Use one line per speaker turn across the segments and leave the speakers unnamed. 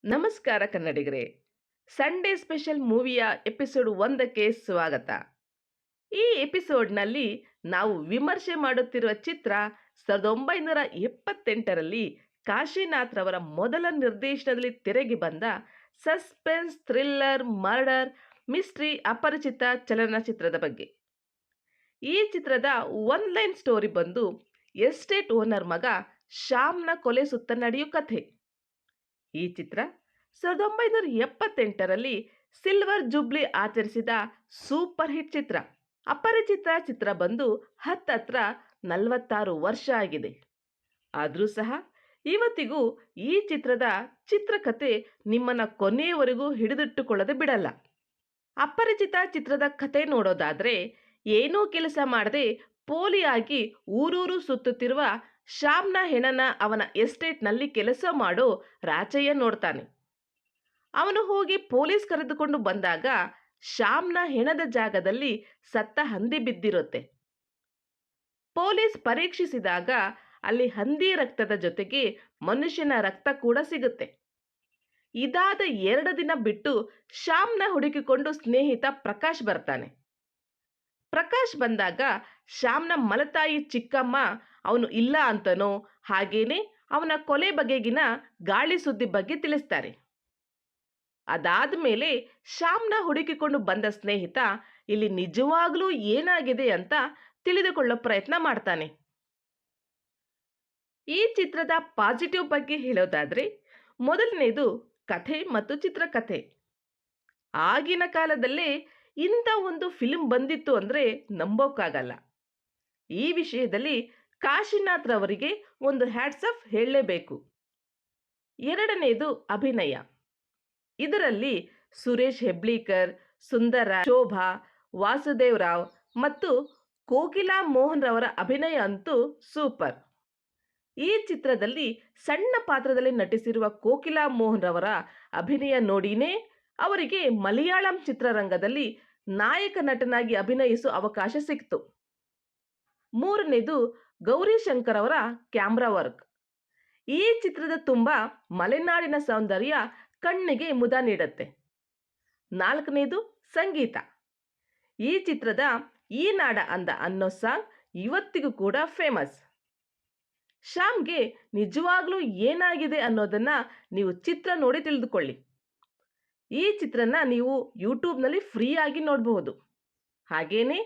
ನಮಸ್ಕಾರ ಕನ್ನಡಿಗರೇ. Sunday special ಮೂವಿಯ episode 1ಕ್ಕೆ ಸ್ವಾಗತ. ಈ ಎಪಿಸೋಡ್ನಲ್ಲಿ ನಾವು ವಿಮರ್ಶೆ ಮಾಡುತ್ತಿರುವ ಚಿತ್ರ 1978ರಲ್ಲಿ ಕಾಶಿನಾಥ್ ರವರ ಮೊದಲ ನಿರ್ದೇಶನದಲ್ಲಿ ತೆರೆಗೆ ಬಂದ ಸಸ್ಪೆನ್ಸ್ ಥ್ರಿಲ್ಲರ್ ಮರ್ಡರ್ ಮಿಸ್ಟ್ರಿ ಅಪರಿಚಿತ ಚಲನಚಿತ್ರದ ಬಗ್ಗೆ. ಈ ಚಿತ್ರದ ಒನ್ ಲೈನ್ ಸ್ಟೋರಿ ಬಂದು ಎಸ್ಟೇಟ್ ಓನರ್ ಮಗ ಶ್ಯಾಮ್ನ ಕೊಲೆ ಸುತ್ತ ನಡೆಯೋ ಕಥೆ. ಈ ಚಿತ್ರ 1978ರಲ್ಲಿ ಸಿಲ್ವರ್ ಜೂಬ್ಲಿ ಆಚರಿಸಿದ ಸೂಪರ್ ಹಿಟ್ ಚಿತ್ರ. ಅಪರಿಚಿತ ಚಿತ್ರ ಬಂದು ಹತ್ತತ್ರ 46 ವರ್ಷ ಆಗಿದೆ. ಆದರೂ ಸಹ ಇವತ್ತಿಗೂ ಈ ಚಿತ್ರದ ಚಿತ್ರಕಥೆ ನಿಮ್ಮನ್ನ ಕೊನೆಯವರೆಗೂ ಹಿಡಿದಿಟ್ಟುಕೊಳ್ಳದೆ ಬಿಡಲ್ಲ. ಅಪರಿಚಿತ ಚಿತ್ರದ ಕಥೆ ನೋಡೋದಾದ್ರೆ, ಏನೂ ಕೆಲಸ ಮಾಡದೆ ಪೋಲಿಯಾಗಿ ಊರೂರು ಸುತ್ತುತ್ತಿರುವ ಶ್ಯಾಮ್ನ ಹೆಣನ ಅವನ ಎಸ್ಟೇಟ್ನಲ್ಲಿ ಕೆಲಸ ಮಾಡೋ ರಾಚಯ್ಯ ನೋಡ್ತಾನೆ. ಅವನು ಹೋಗಿ ಪೊಲೀಸ್ ಕರೆದುಕೊಂಡು ಬಂದಾಗ ಶ್ಯಾಮ್ನ ಹೆಣದ ಜಾಗದಲ್ಲಿ ಸತ್ತ ಹಂದಿ ಬಿದ್ದಿರುತ್ತೆ. ಪೊಲೀಸ್ ಪರೀಕ್ಷಿಸಿದಾಗ ಅಲ್ಲಿ ಹಂದಿ ರಕ್ತದ ಜೊತೆಗೆ ಮನುಷ್ಯನ ರಕ್ತ ಕೂಡ ಸಿಗುತ್ತೆ. ಇದಾದ 2 ದಿನ ಬಿಟ್ಟು ಶ್ಯಾಮ್ನ ಹುಡುಕಿಕೊಂಡು ಸ್ನೇಹಿತ ಪ್ರಕಾಶ್ ಬರ್ತಾನೆ. ಪ್ರಕಾಶ್ ಬಂದಾಗ ಶ್ಯಾಮ್ನ ಮಲತಾಯಿ ಚಿಕ್ಕಮ್ಮ ಅವನು ಇಲ್ಲ ಅಂತನೋ ಹಾಗೇನೆ ಅವನ ಕೊಲೆ ಬಗೆಗಿನ ಗಾಳಿ ಸುದ್ದಿ ಬಗ್ಗೆ ತಿಳಿಸ್ತಾರೆ. ಅದಾದ ಮೇಲೆ ಶ್ಯಾಮ್ನ ಹುಡುಕಿಕೊಂಡು ಬಂದ ಸ್ನೇಹಿತ ಇಲ್ಲಿ ನಿಜವಾಗ್ಲೂ ಏನಾಗಿದೆ ಅಂತ ತಿಳಿದುಕೊಳ್ಳೋ ಪ್ರಯತ್ನ ಮಾಡ್ತಾನೆ. ಈ ಚಿತ್ರದ ಪಾಸಿಟಿವ್ ಬಗ್ಗೆ ಹೇಳೋದಾದ್ರೆ, ಮೊದಲನೇದು ಕಥೆ ಮತ್ತು ಚಿತ್ರಕಥೆ. ಆಗಿನ ಕಾಲದಲ್ಲೇ ಇಂಥ ಒಂದು ಫಿಲ್ಮ್ ಬಂದಿತ್ತು ಅಂದರೆ ನಂಬೋಕ್ಕಾಗಲ್ಲ. ಈ ವಿಷಯದಲ್ಲಿ ಕಾಶಿನಾಥ್ ರವರಿಗೆ ಒಂದು ಹ್ಯಾಟ್ಸ್ ಆಫ್ ಹೇಳಲೇಬೇಕು. ಎರಡನೇದು ಅಭಿನಯ. ಇದರಲ್ಲಿ ಸುರೇಶ್ ಹೆಬ್ಳೀಕರ್, ಸುಂದರ, ಶೋಭಾ, ವಾಸುದೇವ್ ರಾವ್ ಮತ್ತು ಕೋಕಿಲಾ ಮೋಹನ್ ರವರ ಅಭಿನಯ ಅಂತೂ ಸೂಪರ್. ಈ ಚಿತ್ರದಲ್ಲಿ ಸಣ್ಣ ಪಾತ್ರದಲ್ಲಿ ನಟಿಸಿರುವ ಕೋಕಿಲಾ ಮೋಹನ್ ರವರ ಅಭಿನಯ ನೋಡಿನೇ ಅವರಿಗೆ ಮಲಯಾಳಂ ಚಿತ್ರರಂಗದಲ್ಲಿ ನಾಯಕ ನಟನಾಗಿ ಅಭಿನಯಿಸುವ ಅವಕಾಶ ಸಿಕ್ತು. ಮೂರನೇದು ಗೌರಿಶಂಕರ್ ಅವರ ಕ್ಯಾಮ್ರಾ ವರ್ಕ್. ಈ ಚಿತ್ರದ ತುಂಬ ಮಲೆನಾಡಿನ ಸೌಂದರ್ಯ ಕಣ್ಣಿಗೆ ಮುದ ನೀಡುತ್ತೆ. ನಾಲ್ಕನೇದು ಸಂಗೀತ. ಈ ಚಿತ್ರದ ಈ ನಾಡ ಅಂದ ಅನ್ನೋ ಸಾಂಗ್ ಇವತ್ತಿಗೂ ಕೂಡ ಫೇಮಸ್. ಶ್ಯಾಮ್ಗೆ ನಿಜವಾಗ್ಲೂ ಏನಾಗಿದೆ ಅನ್ನೋದನ್ನ ನೀವು ಚಿತ್ರ ನೋಡಿ ತಿಳಿದುಕೊಳ್ಳಿ. ಈ ಚಿತ್ರನ ನೀವು ಯೂಟ್ಯೂಬ್ನಲ್ಲಿ ಫ್ರೀಯಾಗಿ ನೋಡಬಹುದು. ಹಾಗೇನೆ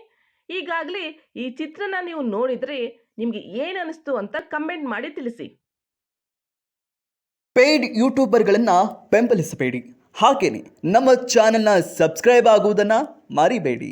ಈಗಾಗಲೇ ಈ ಚಿತ್ರನ ನೀವು ನೋಡಿದರೆ ನಿಮಗೆ ಏನು ಅನಿಸ್ತು ಅಂತ ಕಮೆಂಟ್ ಮಾಡಿ ತಿಳಿಸಿ.
ಪೇಯ್ಡ್ ಯೂಟ್ಯೂಬರ್ಗಳನ್ನು ಬೆಂಬಲಿಸಬೇಡಿ, ಹಾಗೆಯೇ ನಮ್ಮ ಚಾನೆಲ್ನ ಸಬ್ಸ್ಕ್ರೈಬ್ ಆಗುವುದನ್ನು ಮರಿಬೇಡಿ.